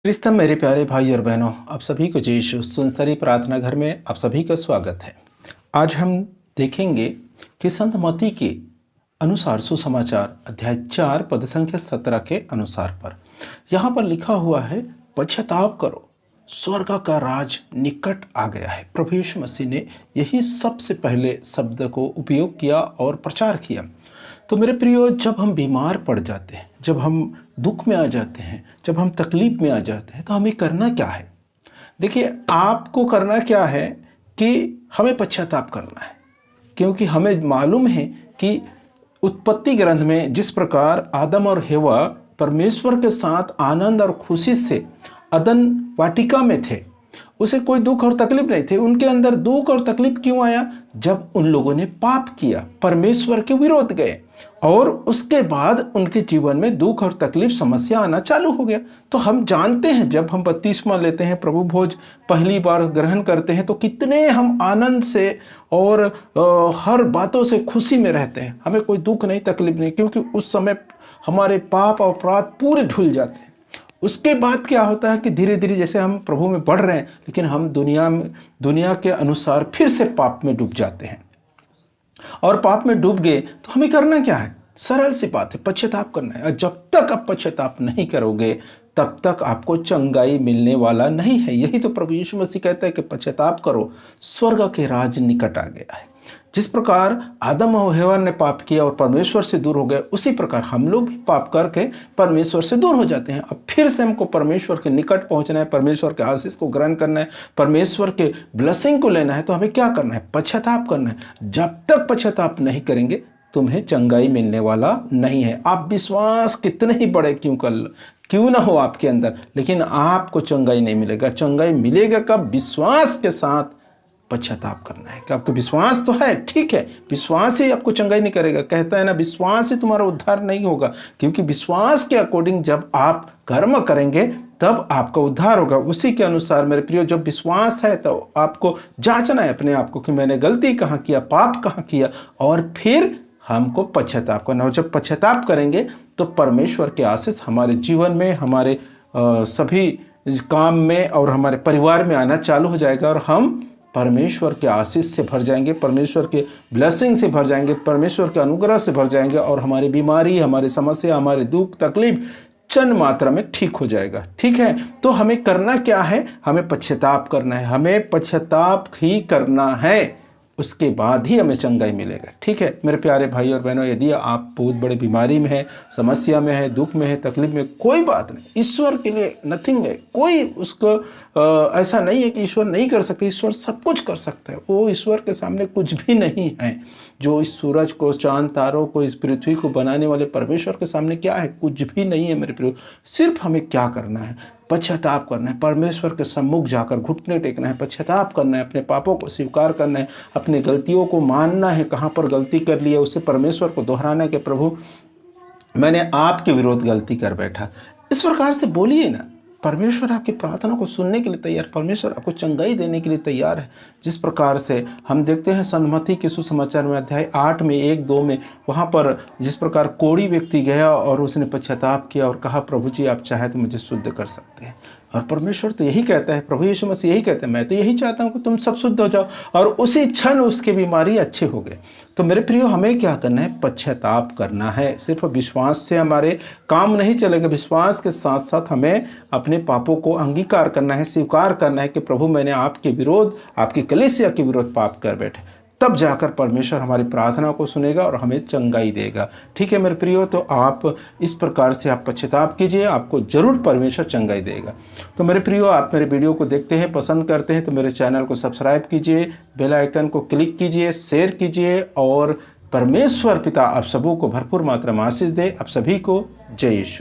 क्रिस्तम मेरे प्यारे भाई और बहनों, आप सभी को जय यीशु सुनसरी प्रार्थना घर में आप सभी का स्वागत है। आज हम देखेंगे कि संत मत्ती के अनुसार सुसमाचार अध्याय 4 पद संख्या 17 के अनुसार पर यहाँ पर लिखा हुआ है, पश्चाताप करो, स्वर्ग का राज निकट आ गया है। प्रभु यीशु मसीह ने यही सबसे पहले शब्द को उपयोग किया और प्रचार किया। तो मेरे प्रियो, जब हम बीमार पड़ जाते हैं, जब हम दुख में आ जाते हैं, जब हम तकलीफ में आ जाते हैं, तो हमें करना क्या है? देखिए, आपको करना क्या है कि हमें पश्चाताप करना है, क्योंकि हमें मालूम है कि उत्पत्ति ग्रंथ में जिस प्रकार आदम और हेवा परमेश्वर के साथ आनंद और खुशी से अदन वाटिका में थे, उसे कोई दुख और तकलीफ नहीं थे। उनके अंदर दुख और तकलीफ क्यों आया? जब उन लोगों ने पाप किया, परमेश्वर के विरोध गए, और उसके बाद उनके जीवन में दुख और तकलीफ समस्या आना चालू हो गया। तो हम जानते हैं, जब हम बपतिस्मा लेते हैं, प्रभु भोज पहली बार ग्रहण करते हैं, तो कितने हम आनंद से और हर बातों से खुशी में रहते हैं। हमें कोई दुख नहीं, तकलीफ नहीं, क्योंकि उस समय हमारे पाप और अपराध पूरे धुल जाते हैं। उसके बाद क्या होता है कि धीरे धीरे जैसे हम प्रभु में बढ़ रहे हैं, लेकिन हम दुनिया के अनुसार फिर से पाप में डूब जाते हैं। और पाप में डूब गए तो हमें करना क्या है? सरल सी बात है, पश्चाताप करना है। और जब तक आप पश्चाताप नहीं करोगे, तब तक आपको चंगाई मिलने वाला नहीं है। यही तो प्रभु यीशु मसीह कहता है कि पश्चाताप करो, स्वर्ग के राज निकट आ गया है। जिस प्रकार आदम और हेवा ने पाप किया और परमेश्वर से दूर हो गए, उसी प्रकार हम लोग भी पाप करके परमेश्वर से दूर हो जाते हैं। अब फिर से हमको परमेश्वर के निकट पहुंचना है, परमेश्वर के आशीष को ग्रहण करना है, परमेश्वर के ब्लेसिंग को लेना है। तो हमें क्या करना है? पश्चाताप करना है। जब तक पश्चाताप नहीं करेंगे, तुम्हें चंगाई मिलने वाला नहीं है। आप विश्वास कितने ही बड़े क्यों ना हो आपके अंदर, लेकिन आपको चंगाई नहीं मिलेगा। चंगाई मिलेगा कब? विश्वास के साथ पश्चाताप करना है। कि आपको विश्वास तो है, ठीक है, विश्वास ही आपको चंगाई नहीं करेगा। कहता है ना, विश्वास ही तुम्हारा उद्धार नहीं होगा, क्योंकि विश्वास के अकॉर्डिंग जब आप कर्म करेंगे तब आपका उद्धार होगा। उसी के अनुसार मेरे प्रियो, जब विश्वास है तो आपको जांचना है अपने आप को कि मैंने गलती कहाँ किया, पाप कहाँ किया, और फिर हमको पश्चाताप करना हो। जब पश्चाताप करेंगे तो परमेश्वर के आशीष हमारे जीवन में, हमारे सभी काम में और हमारे परिवार में आना चालू हो जाएगा, और हम परमेश्वर के आशीष से भर जाएंगे, परमेश्वर के ब्लेसिंग से भर जाएंगे, परमेश्वर के अनुग्रह से भर जाएंगे, और हमारी बीमारी, हमारी समस्या, हमारे दुख तकलीफ चंद मात्रा में ठीक हो जाएगा। ठीक है, तो हमें करना क्या है? हमें पश्चाताप करना है। हमें पश्चाताप ही करना है, उसके बाद ही हमें चंगाई मिलेगा। ठीक है मेरे प्यारे भाई और बहनों, यदि आप बहुत बड़े बीमारी में हैं, समस्या में है, दुख में है, तकलीफ में, कोई बात नहीं, ईश्वर के लिए नथिंग है। कोई उसको ऐसा नहीं है कि ईश्वर नहीं कर सकते। ईश्वर सब कुछ कर सकता है। वो ईश्वर के सामने कुछ भी नहीं है। जो इस सूरज को, चांद तारों को, इस पृथ्वी को बनाने वाले परमेश्वर के सामने क्या है? कुछ भी नहीं है मेरे प्रियो। सिर्फ हमें क्या करना है? पश्चाताप करना है, परमेश्वर के सम्मुख जाकर घुटने टेकना है, पश्चाताप करना है, अपने पापों को स्वीकार करना है, अपनी गलतियों को मानना है, कहाँ पर गलती कर ली है उसे परमेश्वर को दोहराना है कि प्रभु मैंने आपके विरोध गलती कर बैठा। इस प्रकार से बोलिए ना। परमेश्वर आपकी प्रार्थना को सुनने के लिए तैयार, परमेश्वर आपको चंगाई देने के लिए तैयार है। जिस प्रकार से हम देखते हैं संत मत्ती के सुसमाचार में अध्याय 8 में 1-2 में, वहाँ पर जिस प्रकार कोढ़ी व्यक्ति गया और उसने पश्चाताप किया और कहा, प्रभु जी आप चाहे तो मुझे शुद्ध कर सकते हैं। और परमेश्वर तो यही कहता है, प्रभु यीशु मसीह यही कहते हैं, मैं तो यही चाहता हूँ कि तुम सब शुद्ध हो जाओ। और उसी क्षण उसकी बीमारी अच्छे हो गए। तो मेरे प्रियो, हमें क्या करना है? पश्चाताप करना है। सिर्फ विश्वास से हमारे काम नहीं चलेगा। विश्वास के साथ साथ हमें अपने पापों को अंगीकार करना है, स्वीकार करना है कि प्रभु मैंने आपके विरोध, आपकी कलीसिया के विरोध पाप कर बैठे। तब जाकर परमेश्वर हमारी प्रार्थना को सुनेगा और हमें चंगाई देगा। ठीक है मेरे प्रियो, तो आप इस प्रकार से आप पश्चाताप कीजिए, आपको जरूर परमेश्वर चंगाई देगा। तो मेरे प्रियो, आप मेरे वीडियो को देखते हैं, पसंद करते हैं तो मेरे चैनल को सब्सक्राइब कीजिए, बेल आइकन को क्लिक कीजिए, शेयर कीजिए, और परमेश्वर पिता आप सबों को भरपूर मात्रा में आशीष दे। आप सभी को जय यीशु।